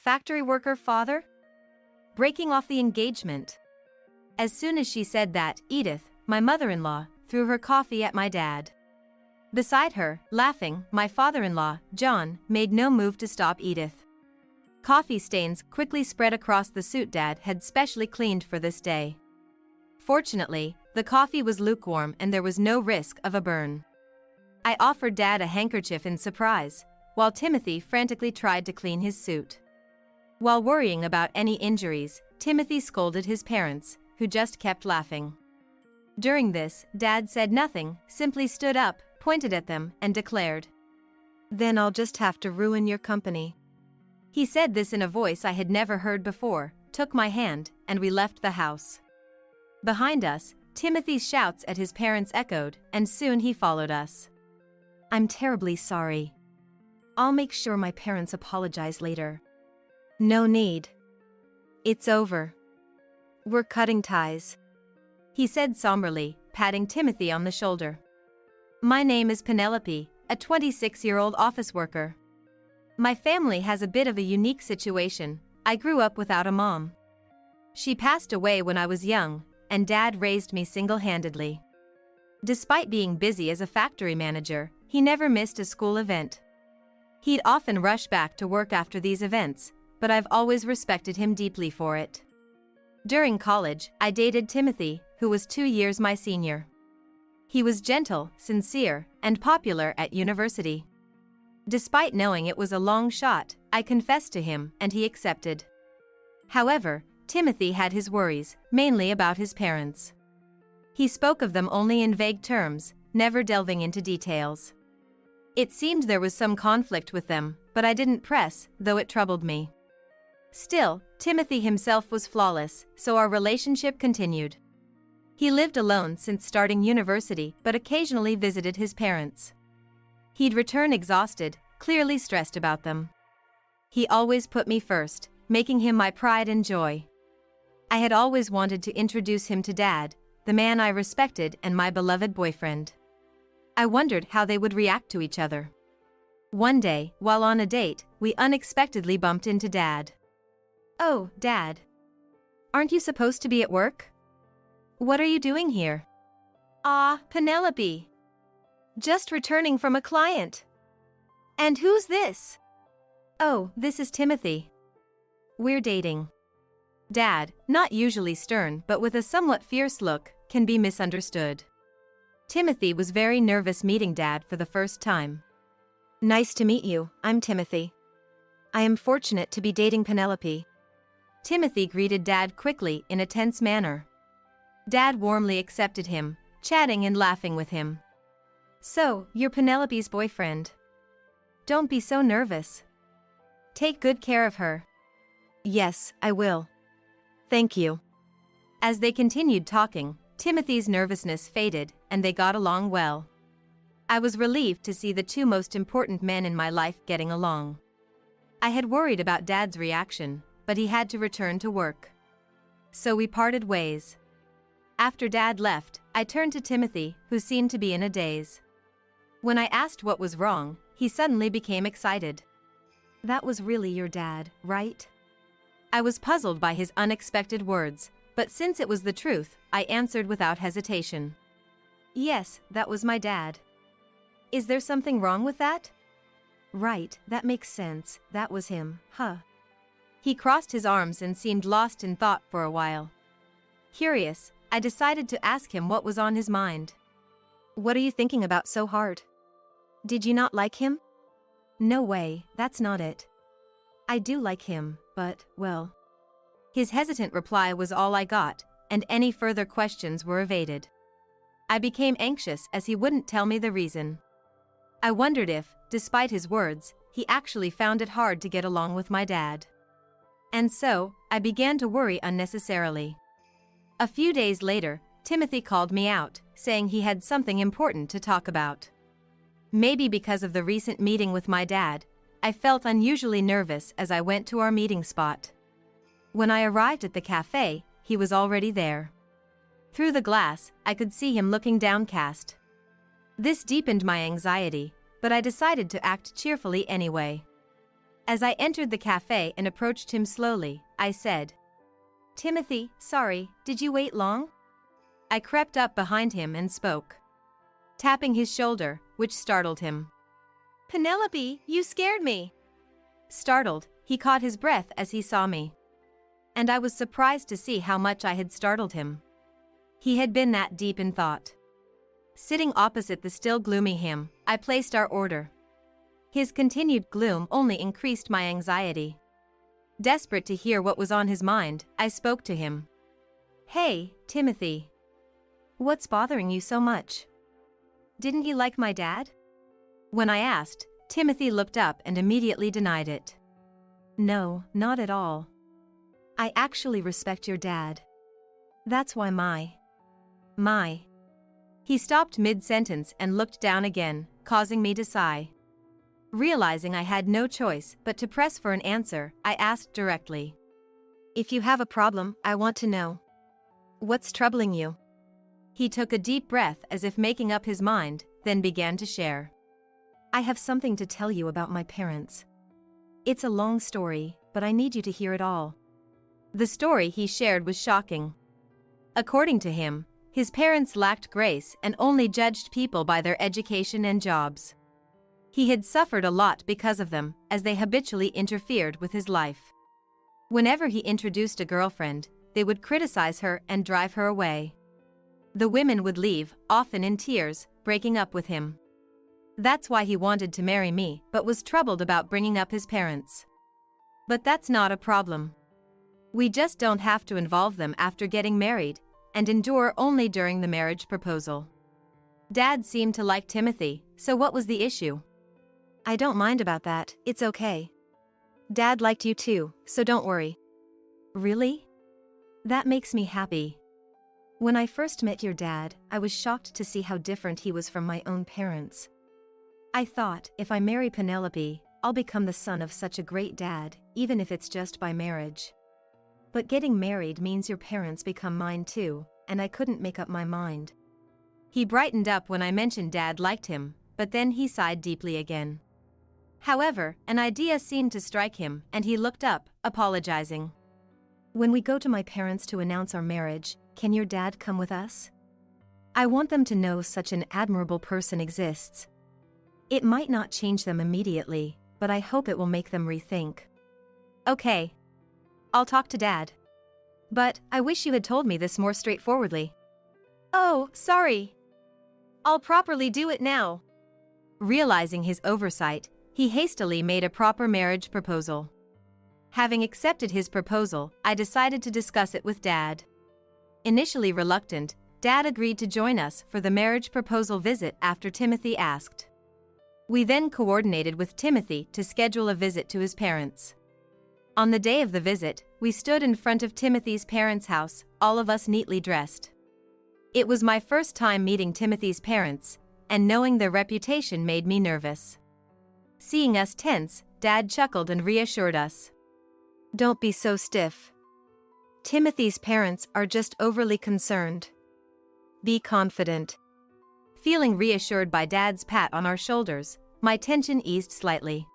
Factory worker father? Breaking off the engagement. As soon as she said that, Edith, my mother-in-law, threw her coffee at my dad. Beside her, laughing, my father-in-law, John, made no move to stop Edith. Coffee stains quickly spread across the suit Dad had specially cleaned for this day. Fortunately, the coffee was lukewarm and there was no risk of a burn. I offered Dad a handkerchief in surprise, while Timothy frantically tried to clean his suit. While worrying about any injuries, Timothy scolded his parents, who just kept laughing. During this, Dad said nothing, simply stood up, pointed at them, and declared, "Then I'll just have to ruin your company." He said this in a voice I had never heard before, took my hand, and we left the house. Behind us, Timothy's shouts at his parents echoed, and soon he followed us. "I'm terribly sorry. I'll make sure my parents apologize later." "No need. It's over. We're cutting ties," he said somberly, patting Timothy on the shoulder. "My name is Penelope, a 26-year-old office worker. My family has a bit of a unique situation. I grew up without a mom. She passed away when I was young, and Dad raised me single-handedly. Despite being busy as a factory manager, he never missed a school event. He'd often rush back to work after these events, but I've always respected him deeply for it. During college, I dated Timothy, who was 2 years my senior. He was gentle, sincere, and popular at university. Despite knowing it was a long shot, I confessed to him, and he accepted. However, Timothy had his worries, mainly about his parents. He spoke of them only in vague terms, never delving into details. It seemed there was some conflict with them, but I didn't press, though it troubled me. Still, Timothy himself was flawless, so our relationship continued. He lived alone since starting university, but occasionally visited his parents. He'd return exhausted, clearly stressed about them. He always put me first, making him my pride and joy. I had always wanted to introduce him to Dad, the man I respected and my beloved boyfriend. I wondered how they would react to each other. One day, while on a date, we unexpectedly bumped into Dad. "Oh, Dad. Aren't you supposed to be at work? What are you doing here?" "Ah, Penelope. Just returning from a client." "And who's this?" "Oh, this is Timothy. We're dating." Dad, not usually stern but with a somewhat fierce look, can be misunderstood. Timothy was very nervous meeting Dad for the first time. "Nice to meet you, I'm Timothy. I am fortunate to be dating Penelope." Timothy greeted Dad quickly in a tense manner. Dad warmly accepted him, chatting and laughing with him. "So, you're Penelope's boyfriend. Don't be so nervous. Take good care of her." "Yes, I will. Thank you." As they continued talking, Timothy's nervousness faded, and they got along well. I was relieved to see the two most important men in my life getting along. I had worried about Dad's reaction, but he had to return to work. So we parted ways. After Dad left, I turned to Timothy, who seemed to be in a daze. When I asked what was wrong, he suddenly became excited. "That was really your dad, right?" I was puzzled by his unexpected words, but since it was the truth, I answered without hesitation. "Yes, that was my dad." "Is there something wrong with that?" "Right, that makes sense, that was him, huh?" He crossed his arms and seemed lost in thought for a while. Curious, I decided to ask him what was on his mind. "What are you thinking about so hard? Did you not like him?" "No way, that's not it. I do like him, but, well." His hesitant reply was all I got, and any further questions were evaded. I became anxious as he wouldn't tell me the reason. I wondered if, despite his words, he actually found it hard to get along with my dad. And so, I began to worry unnecessarily. A few days later, Timothy called me out, saying he had something important to talk about. Maybe because of the recent meeting with my dad, I felt unusually nervous as I went to our meeting spot. When I arrived at the cafe, he was already there. Through the glass, I could see him looking downcast. This deepened my anxiety, but I decided to act cheerfully anyway. As I entered the cafe and approached him slowly, I said, "Timothy, sorry, did you wait long?" I crept up behind him and spoke, tapping his shoulder, which startled him. "Penelope, you scared me." Startled, he caught his breath as he saw me. And I was surprised to see how much I had startled him. He had been that deep in thought. Sitting opposite the still gloomy him, I placed our order. His continued gloom only increased my anxiety. Desperate to hear what was on his mind, I spoke to him. "Hey, Timothy. What's bothering you so much? Didn't you like my dad?" When I asked, Timothy looked up and immediately denied it. "No, not at all. I actually respect your dad. That's why my. He stopped mid-sentence and looked down again, causing me to sigh. Realizing I had no choice but to press for an answer, I asked directly. "If you have a problem, I want to know. What's troubling you?" He took a deep breath as if making up his mind, then began to share. "I have something to tell you about my parents. It's a long story, but I need you to hear it all." The story he shared was shocking. According to him, his parents lacked grace and only judged people by their education and jobs. He had suffered a lot because of them, as they habitually interfered with his life. Whenever he introduced a girlfriend, they would criticize her and drive her away. The women would leave, often in tears, breaking up with him. That's why he wanted to marry me, but was troubled about bringing up his parents. But that's not a problem. We just don't have to involve them after getting married, and endure only during the marriage proposal. Dad seemed to like Timothy, so what was the issue? "I don't mind about that, it's okay. Dad liked you too, so don't worry." "Really? That makes me happy. When I first met your dad, I was shocked to see how different he was from my own parents. I thought, if I marry Penelope, I'll become the son of such a great dad, even if it's just by marriage. But getting married means your parents become mine too, and I couldn't make up my mind." He brightened up when I mentioned Dad liked him, but then he sighed deeply again. However, an idea seemed to strike him, and he looked up, apologizing. "When we go to my parents to announce our marriage, can your dad come with us? I want them to know such an admirable person exists. It might not change them immediately, but I hope it will make them rethink." "Okay. I'll talk to Dad. But I wish you had told me this more straightforwardly." "Oh, sorry. I'll properly do it now." Realizing his oversight, he hastily made a proper marriage proposal. Having accepted his proposal, I decided to discuss it with Dad. Initially reluctant, Dad agreed to join us for the marriage proposal visit after Timothy asked. We then coordinated with Timothy to schedule a visit to his parents. On the day of the visit, we stood in front of Timothy's parents' house, all of us neatly dressed. It was my first time meeting Timothy's parents, and knowing their reputation made me nervous. Seeing us tense, Dad chuckled and reassured us. "Don't be so stiff. Timothy's parents are just overly concerned. Be confident." Feeling reassured by Dad's pat on our shoulders, my tension eased slightly.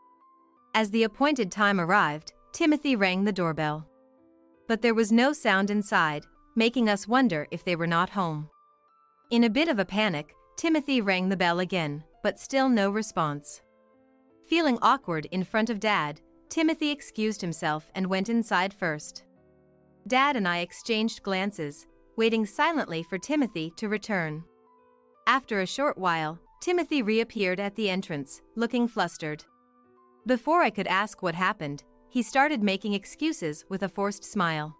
As the appointed time arrived, Timothy rang the doorbell. But there was no sound inside, making us wonder if they were not home. In a bit of a panic, Timothy rang the bell again, but still no response. Feeling awkward in front of Dad, Timothy excused himself and went inside first. Dad and I exchanged glances, waiting silently for Timothy to return. After a short while, Timothy reappeared at the entrance, looking flustered. Before I could ask what happened, he started making excuses with a forced smile.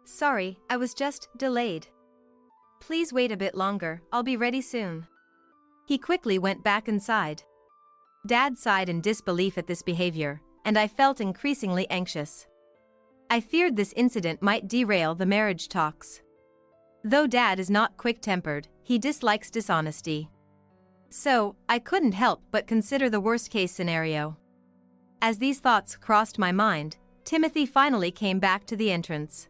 "Sorry, I was just delayed. Please wait a bit longer, I'll be ready soon." He quickly went back inside. Dad sighed in disbelief at this behavior, and I felt increasingly anxious. I feared this incident might derail the marriage talks. Though Dad is not quick-tempered, he dislikes dishonesty. So, I couldn't help but consider the worst-case scenario. As these thoughts crossed my mind, Timothy finally came back to the entrance.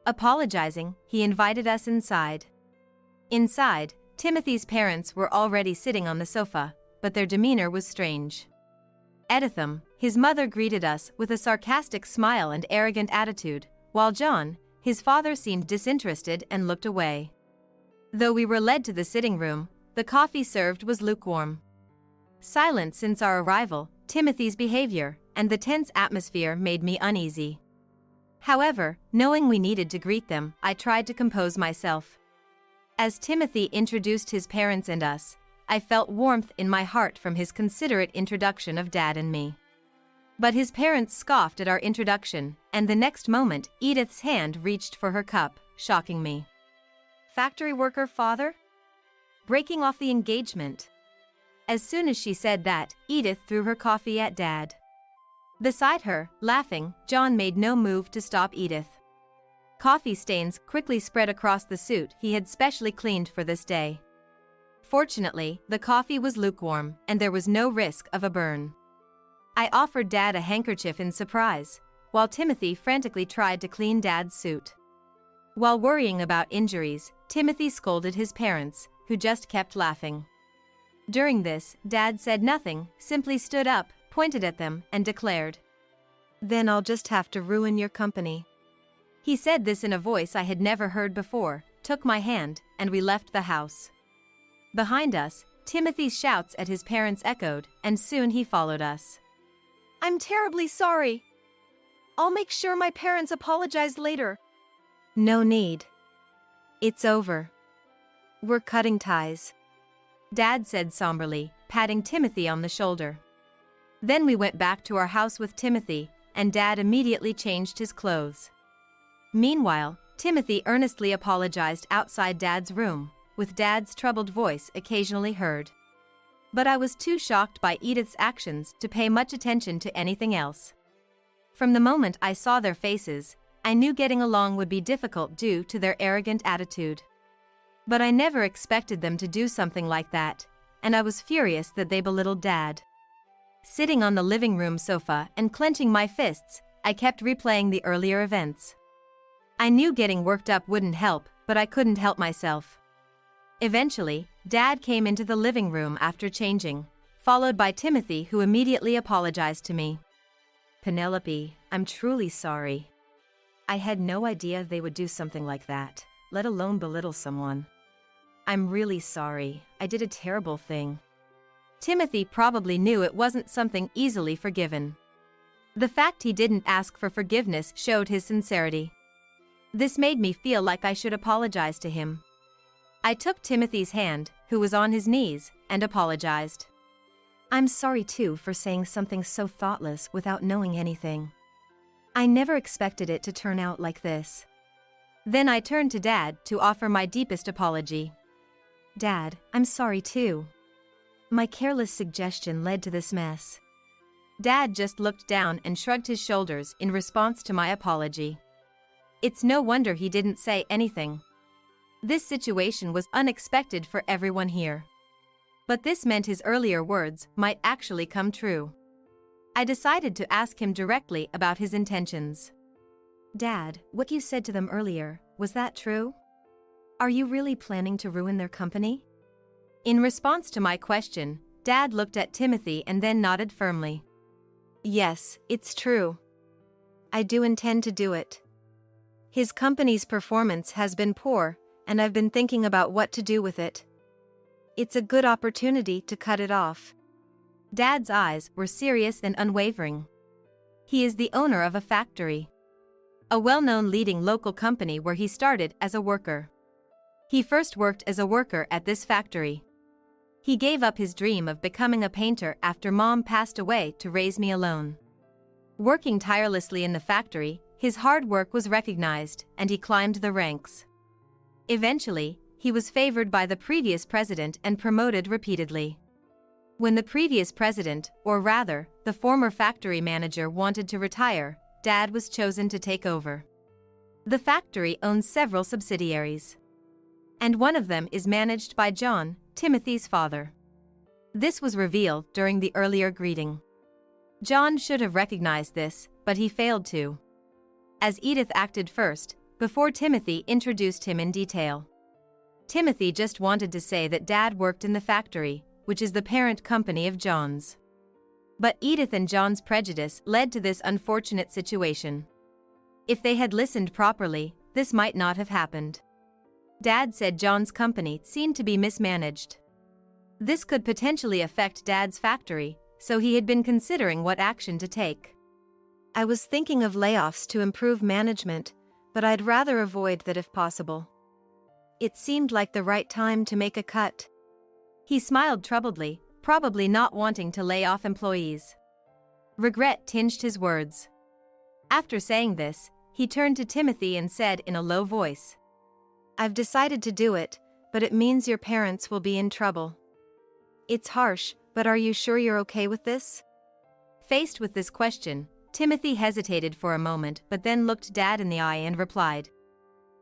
Apologizing, he invited us inside. Inside, Timothy's parents were already sitting on the sofa, but their demeanor was strange. Editham, his mother greeted us with a sarcastic smile and arrogant attitude, while John, his father, seemed disinterested and looked away. Though we were led to the sitting room, the coffee served was lukewarm. Silent since our arrival, Timothy's behavior, and the tense atmosphere made me uneasy. However, knowing we needed to greet them, I tried to compose myself. As Timothy introduced his parents and us, I felt warmth in my heart from his considerate introduction of Dad and me. But his parents scoffed at our introduction, and the next moment Edith's hand reached for her cup, shocking me. Factory worker father? Breaking off the engagement. As soon as she said that, Edith threw her coffee at Dad. Beside her, laughing, John made no move to stop Edith. Coffee stains quickly spread across the suit he had specially cleaned for this day. Fortunately, the coffee was lukewarm, and there was no risk of a burn. I offered Dad a handkerchief in surprise, while Timothy frantically tried to clean Dad's suit. While worrying about injuries, Timothy scolded his parents, who just kept laughing. During this, Dad said nothing, simply stood up, pointed at them, and declared, "Then I'll just have to ruin your company." He said this in a voice I had never heard before, took my hand, and we left the house. Behind us, Timothy's shouts at his parents echoed, and soon he followed us. "I'm terribly sorry. I'll make sure my parents apologize later." "No need. It's over. We're cutting ties," Dad said somberly, patting Timothy on the shoulder. Then we went back to our house with Timothy, and Dad immediately changed his clothes. Meanwhile, Timothy earnestly apologized outside Dad's room, with Dad's troubled voice occasionally heard. But I was too shocked by Edith's actions to pay much attention to anything else. From the moment I saw their faces, I knew getting along would be difficult due to their arrogant attitude. But I never expected them to do something like that, and I was furious that they belittled Dad. Sitting on the living room sofa and clenching my fists, I kept replaying the earlier events. I knew getting worked up wouldn't help, but I couldn't help myself. Eventually, Dad came into the living room after changing, followed by Timothy, who immediately apologized to me. "Penelope, I'm truly sorry. I had no idea they would do something like that, let alone belittle someone. I'm really sorry, I did a terrible thing." Timothy probably knew it wasn't something easily forgiven. The fact he didn't ask for forgiveness showed his sincerity. This made me feel like I should apologize to him. I took Timothy's hand, who was on his knees, and apologized. "I'm sorry too for saying something so thoughtless without knowing anything. I never expected it to turn out like this." Then I turned to Dad to offer my deepest apology. "Dad, I'm sorry too. My careless suggestion led to this mess." Dad just looked down and shrugged his shoulders in response to my apology. It's no wonder he didn't say anything. This situation was unexpected for everyone here. But this meant his earlier words might actually come true. I decided to ask him directly about his intentions. "Dad, what you said to them earlier, was that true? Are you really planning to ruin their company?" In response to my question, Dad looked at Timothy and then nodded firmly. "Yes, it's true. I do intend to do it. His company's performance has been poor, and I've been thinking about what to do with it. It's a good opportunity to cut it off." Dad's eyes were serious and unwavering. He is the owner of a factory, a well-known leading local company where he started as a worker. He first worked as a worker at this factory. He gave up his dream of becoming a painter after Mom passed away to raise me alone. Working tirelessly in the factory, his hard work was recognized, and he climbed the ranks. Eventually, he was favored by the previous president and promoted repeatedly. When the previous president, or rather, the former factory manager, wanted to retire, Dad was chosen to take over. The factory owns several subsidiaries, and one of them is managed by John, Timothy's father. This was revealed during the earlier greeting. John should have recognized this, but he failed to, as Edith acted first, before Timothy introduced him in detail. Timothy just wanted to say that Dad worked in the factory, which is the parent company of John's. But Edith and John's prejudice led to this unfortunate situation. If they had listened properly, this might not have happened. Dad said John's company seemed to be mismanaged. This could potentially affect Dad's factory, so he had been considering what action to take. I was thinking of layoffs to improve management, but I'd rather avoid that if possible. It seemed like the right time to make a cut. He smiled troubledly, probably not wanting to lay off employees. Regret tinged his words. After saying this, he turned to Timothy and said in a low voice, "I've decided to do it, but it means your parents will be in trouble. It's harsh, but are you sure you're okay with this?" Faced with this question, Timothy hesitated for a moment but then looked Dad in the eye and replied,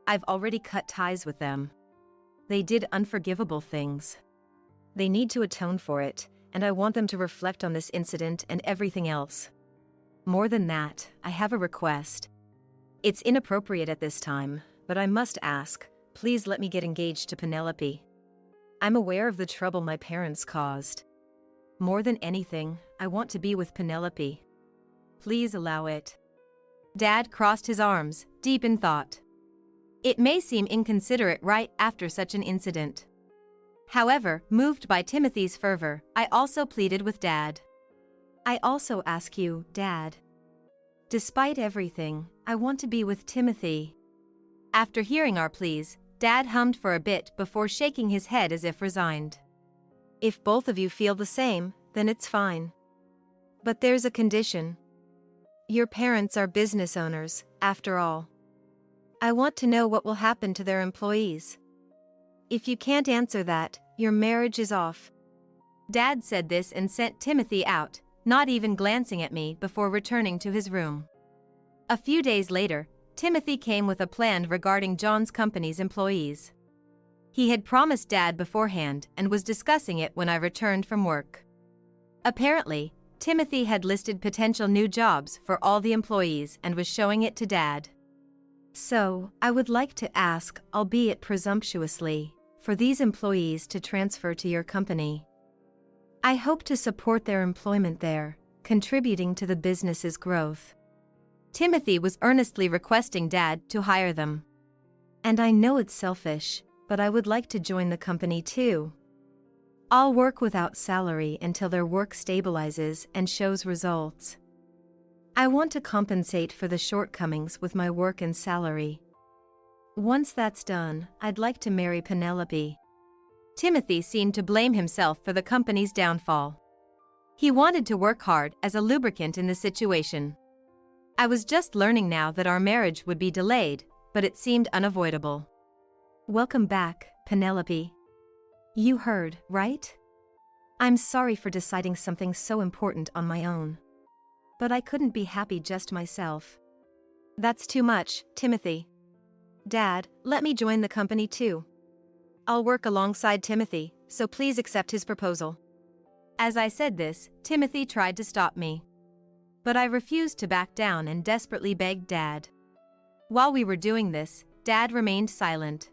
"I've already cut ties with them. They did unforgivable things. They need to atone for it, and I want them to reflect on this incident and everything else. More than that, I have a request. It's inappropriate at this time, but I must ask, please let me get engaged to Penelope. I'm aware of the trouble my parents caused. More than anything, I want to be with Penelope. Please allow it." Dad crossed his arms, deep in thought. It may seem inconsiderate right after such an incident. However, moved by Timothy's fervor, I also pleaded with Dad. "I also ask you, Dad. Despite everything, I want to be with Timothy." After hearing our pleas, Dad hummed for a bit before shaking his head as if resigned. "If both of you feel the same, then it's fine. But there's a condition. Your parents are business owners, after all. I want to know what will happen to their employees. If you can't answer that, your marriage is off." Dad said this and sent Timothy out, not even glancing at me before returning to his room. A few days later, Timothy came with a plan regarding John's company's employees. He had promised Dad beforehand and was discussing it when I returned from work. Apparently, Timothy had listed potential new jobs for all the employees and was showing it to Dad. "So, I would like to ask, albeit presumptuously, for these employees to transfer to your company. I hope to support their employment there, contributing to the business's growth." Timothy was earnestly requesting Dad to hire them. "And I know it's selfish, but I would like to join the company too. I'll work without salary until their work stabilizes and shows results. I want to compensate for the shortcomings with my work and salary. Once that's done, I'd like to marry Penelope." Timothy seemed to blame himself for the company's downfall. He wanted to work hard as a lubricant in the situation. I was just learning now that our marriage would be delayed, but it seemed unavoidable. "Welcome back, Penelope. You heard, right? I'm sorry for deciding something so important on my own. But I couldn't be happy just myself." "That's too much, Timothy. Dad, let me join the company too. I'll work alongside Timothy, so please accept his proposal." As I said this, Timothy tried to stop me. But I refused to back down and desperately begged Dad. While we were doing this, Dad remained silent.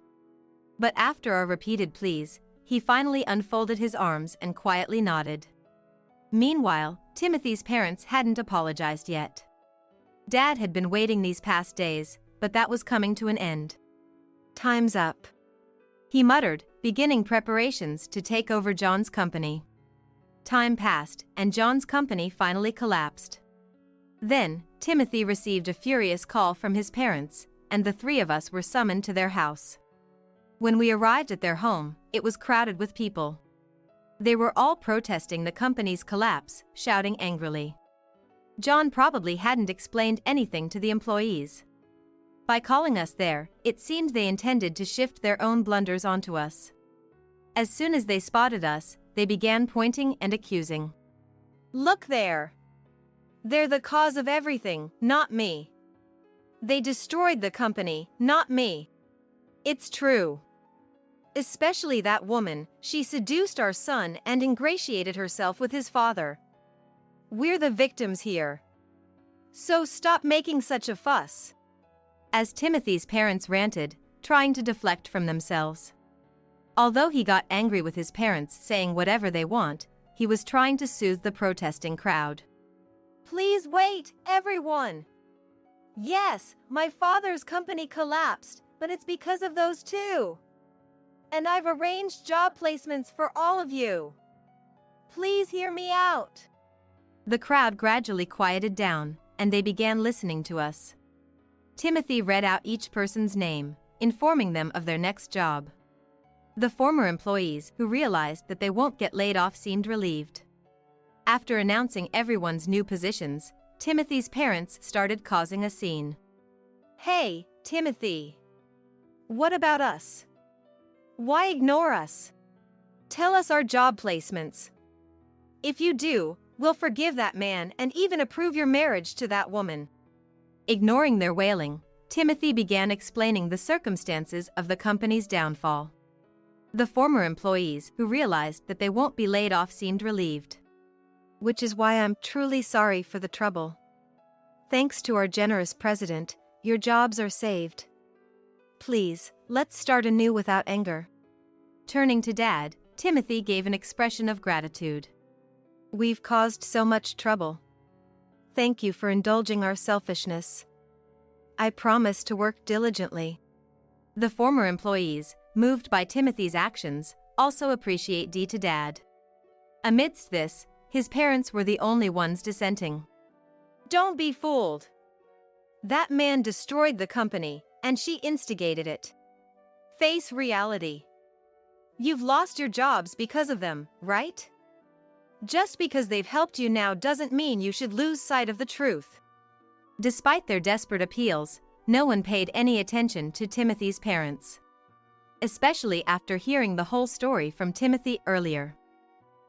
But after our repeated pleas, he finally unfolded his arms and quietly nodded. Meanwhile, Timothy's parents hadn't apologized yet. Dad had been waiting these past days, but that was coming to an end. "Time's up," he muttered, beginning preparations to take over John's company. Time passed, and John's company finally collapsed. Then, Timothy received a furious call from his parents, and the three of us were summoned to their house. When we arrived at their home, it was crowded with people. They were all protesting the company's collapse, shouting angrily. John probably hadn't explained anything to the employees. By calling us there, it seemed they intended to shift their own blunders onto us. As soon as they spotted us, they began pointing and accusing. "Look there! They're the cause of everything, not me. They destroyed the company, not me. It's true. Especially that woman, she seduced our son and ingratiated herself with his father. We're the victims here. So stop making such a fuss." As Timothy's parents ranted, trying to deflect from themselves. Although he got angry with his parents saying whatever they want, he was trying to soothe the protesting crowd. Please wait, everyone. Yes, my father's company collapsed, but it's because of those two. And I've arranged job placements for all of you. Please hear me out. The crowd gradually quieted down, and they began listening to us. Timothy read out each person's name, informing them of their next job. The former employees, who realized that they won't get laid off, seemed relieved. After announcing everyone's new positions, Timothy's parents started causing a scene. Hey, Timothy. What about us? Why ignore us? Tell us our job placements. If you do, we'll forgive that man and even approve your marriage to that woman. Ignoring their wailing, Timothy began explaining the circumstances of the company's downfall. The former employees, who realized that they won't be laid off, seemed relieved. Which is why I'm truly sorry for the trouble. Thanks to our generous president, your jobs are saved. Please, let's start anew without anger. Turning to Dad, Timothy gave an expression of gratitude. We've caused so much trouble. Thank you for indulging our selfishness. I promise to work diligently. The former employees, moved by Timothy's actions, also appreciate to Dad. Amidst this, his parents were the only ones dissenting. Don't be fooled. That man destroyed the company, and she instigated it. Face reality. You've lost your jobs because of them, right? Just because they've helped you now doesn't mean you should lose sight of the truth. Despite their desperate appeals, no one paid any attention to Timothy's parents. Especially after hearing the whole story from Timothy earlier.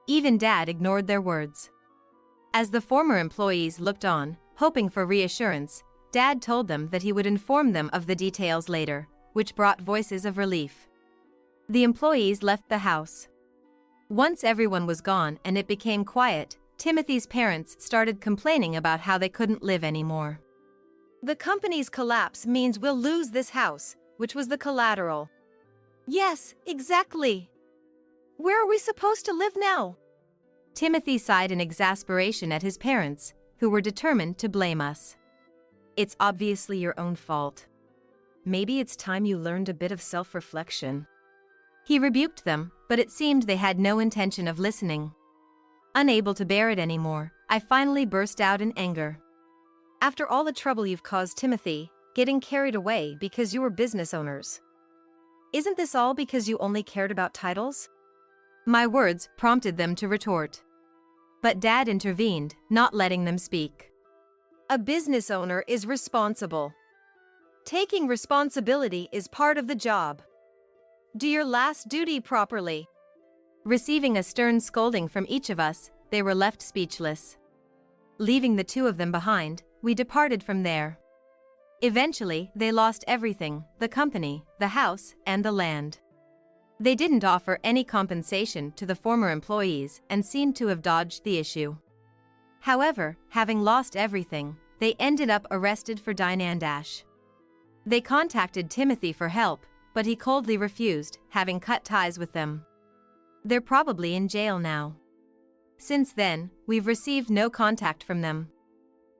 Even Dad ignored their words. As the former employees looked on, hoping for reassurance, Dad told them that he would inform them of the details later, which brought voices of relief. The employees left the house. Once everyone was gone and it became quiet, Timothy's parents started complaining about how they couldn't live anymore. The company's collapse means we'll lose this house, which was the collateral. Yes, exactly. Where are we supposed to live now? Timothy sighed in exasperation at his parents, who were determined to blame us. It's obviously your own fault. Maybe it's time you learned a bit of self-reflection. He rebuked them, but it seemed they had no intention of listening. Unable to bear it anymore, I finally burst out in anger. After all the trouble you've caused Timothy, getting carried away because you were business owners. Isn't this all because you only cared about titles? My words prompted them to retort. But Dad intervened, not letting them speak. A business owner is responsible. Taking responsibility is part of the job. Do your last duty properly. Receiving a stern scolding from each of us, they were left speechless. Leaving the two of them behind, we departed from there. Eventually, they lost everything: the company, the house, and the land. They didn't offer any compensation to the former employees and seemed to have dodged the issue. However, having lost everything, they ended up arrested for Dash. They contacted Timothy for help, but he coldly refused, having cut ties with them. They're probably in jail now. Since then, we've received no contact from them.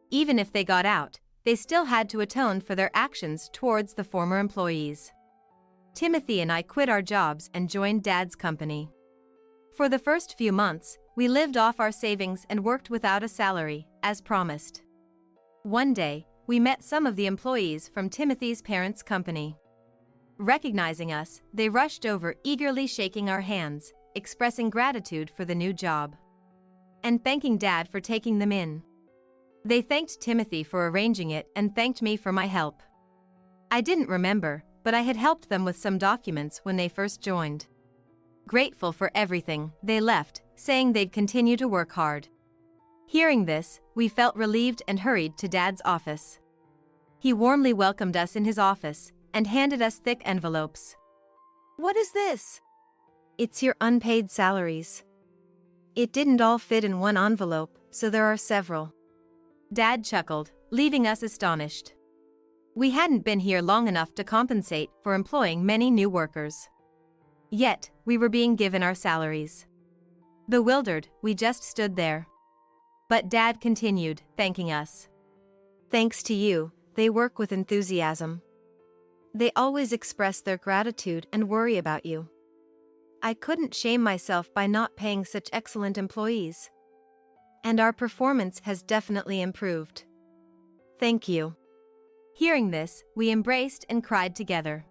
Even if they got out, they still had to atone for their actions towards the former employees. Timothy and I quit our jobs and joined Dad's company. For the first few months, we lived off our savings and worked without a salary, as promised. One day, we met some of the employees from Timothy's parents' company. Recognizing us, they rushed over, eagerly shaking our hands, expressing gratitude for the new job. And thanking Dad for taking them in. They thanked Timothy for arranging it and thanked me for my help. I didn't remember, but I had helped them with some documents when they first joined. Grateful for everything, they left, saying they'd continue to work hard. Hearing this, we felt relieved and hurried to Dad's office. He warmly welcomed us in his office and handed us thick envelopes. What is this? It's your unpaid salaries. It didn't all fit in one envelope, so there are several. Dad chuckled, leaving us astonished. We hadn't been here long enough to compensate for employing many new workers. Yet, we were being given our salaries. Bewildered, we just stood there. But Dad continued, thanking us. Thanks to you, they work with enthusiasm. They always express their gratitude and worry about you. I couldn't shame myself by not paying such excellent employees. And our performance has definitely improved. Thank you. Hearing this, we embraced and cried together.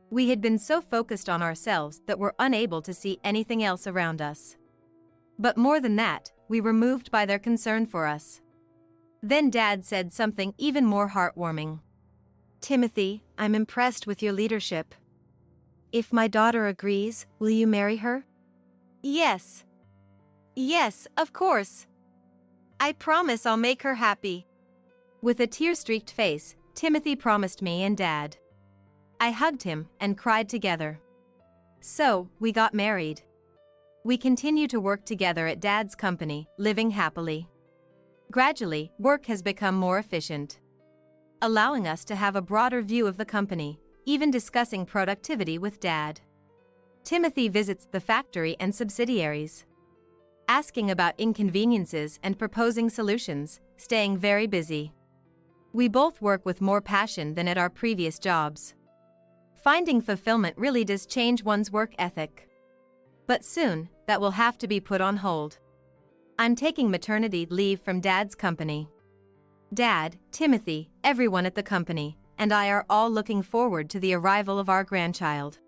We had been so focused on ourselves that we're unable to see anything else around us. But more than that, we were moved by their concern for us. Then Dad said something even more heartwarming. Timothy, I'm impressed with your leadership. If my daughter agrees, will you marry her? Yes. Yes, of course. I promise I'll make her happy. With a tear-streaked face, Timothy promised me and Dad. I hugged him and cried together. So, we got married. We continue to work together at Dad's company, living happily. Gradually, work has become more efficient, allowing us to have a broader view of the company, even discussing productivity with Dad. Timothy visits the factory and subsidiaries, asking about inconveniences and proposing solutions, staying very busy. We both work with more passion than at our previous jobs. Finding fulfillment really does change one's work ethic. But soon, that will have to be put on hold. I'm taking maternity leave from Dad's company. Dad, Timothy, everyone at the company, and I are all looking forward to the arrival of our grandchild.